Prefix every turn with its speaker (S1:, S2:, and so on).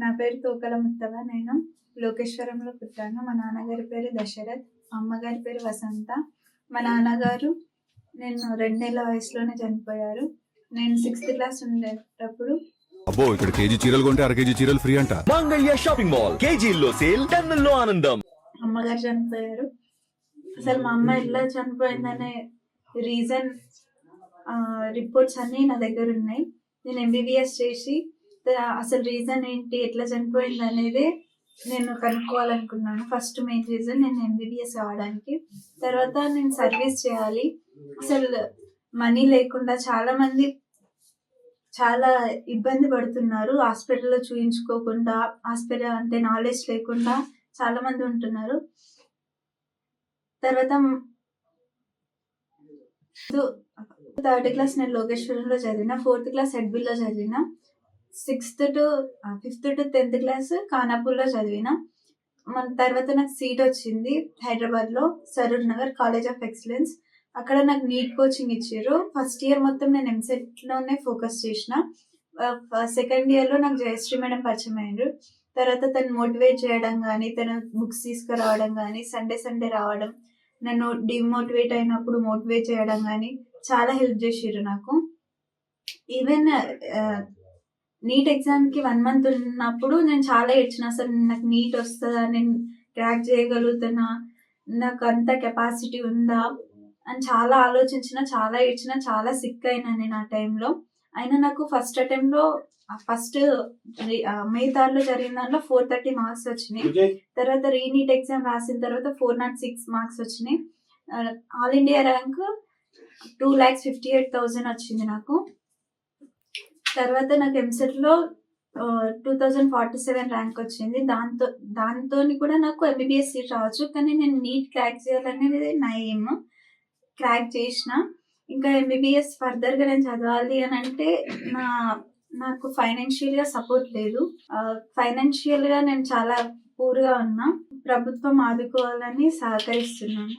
S1: నా పేరు తోకల ముత్తవ. నేను లోకేశ్వరంలో పుట్టాను. మా నాన్నగారి పేరు దశరథ్, మా అమ్మగారి పేరు వసంత. మా నాన్నగారు నేను 2 నెలల వయసులోనే చనిపోయారు. నేను 6th క్లాస్ ఉండేటప్పుడు.
S2: అబ్బో, ఇక్కడ కేజీ చీరలు కొంటే 1/2 కేజీ చీరలు ఫ్రీ అంట.
S3: మంగళ్య షాపింగ్ మాల్, కేజీల్లో సేల్, టన్నుల్లో ఆనందం.
S1: అమ్మగారు చనిపోయారు. అసలు మా అమ్మ ఎలా చనిపోయిందనే రీజన్ రిపోర్ట్స్ అన్నీ నా దగ్గర ఉన్నాయి. నేను ఎంబీబీఎస్ చేసి అసలు రీజన్ ఏంటి, ఎట్లా చనిపోయింది అనేది నేను కనుక్కోవాలనుకున్నాను. ఫస్ట్ మెయిన్ రీజన్ నేను ఎంబీబీఎస్ అవ్వడానికి. తర్వాత నేను సర్వీస్ చేయాలి. అసలు మనీ లేకుండా చాలా మంది చాలా ఇబ్బంది పడుతున్నారు. హాస్పిటల్లో చూయించుకోకుండా, హాస్పిటల్ అంటే నాలెడ్జ్ లేకుండా చాలా మంది ఉంటున్నారు. తర్వాత 3rd క్లాస్ నేను లోకేశ్వరంలో చదివిన, 4th క్లాస్ ఎడ్బిల్లో చదివిన, 5th to 10th క్లాస్ ఖానాపూర్లో చదివిన. తర్వాత నాకు సీట్ వచ్చింది హైదరాబాద్లో Saroor Nagar college of excellence. అక్కడ నాకు నీట్ కోచింగ్ ఇచ్చారు. ఫస్ట్ ఇయర్ మొత్తం నేను ఎంసెట్లోనే ఫోకస్ చేసిన. సెకండ్ ఇయర్లో నాకు జయశ్రీ మేడం పరిచయం అయ్యారు. తర్వాత తను మోటివేట్ చేయడం కానీ, తను బుక్స్ తీసుకురావడం కానీ, సండే రావడం, నన్ను డిమోటివేట్ అయినప్పుడు మోటివేట్ చేయడం కానీ చాలా హెల్ప్ చేసారు నాకు. ఈవెన్ నీట్ ఎగ్జామ్కి 1 month ఉన్నప్పుడు నేను చాలా ఏడ్చిన. అసలు నాకు నీట్ వస్తుందా, నేను క్రాక్ చేయగలుగుతున్నా, నాకు అంత కెపాసిటీ ఉందా అని చాలా ఆలోచించిన, చాలా ఏడ్చిన, చాలా సిక్ అయినా నేను ఆ టైంలో. అయినా నాకు ఫస్ట్ అటెంప్ట్లో May 3rd జరిగిన దాంట్లో 430 మార్క్స్ వచ్చినాయి. తర్వాత రీనీట్ ఎగ్జామ్ రాసిన తర్వాత 406 మార్క్స్ వచ్చినాయి. ఆల్ ఇండియా ర్యాంక్ 2,58,000 వచ్చింది నాకు. తర్వాత నాకు ఎంసెట్లో 2047 ర్యాంక్ వచ్చింది. దాంతో కూడా నాకు ఎంబీబీఎస్ సీట్ రావచ్చు. కానీ నేను నీట్ క్రాక్ చేయాలనేది నా ఎయిమ్. క్రాక్ చేసిన. ఇంకా ఎంబీబీఎస్ ఫర్దర్గా నేను చదవాలి అని అంటే నాకు ఫైనాన్షియల్గా సపోర్ట్ లేదు. ఫైనాన్షియల్గా నేను చాలా పూర్గా ఉన్నా. ప్రభుత్వం ఆదుకోవాలని సహకరిస్తున్నాను.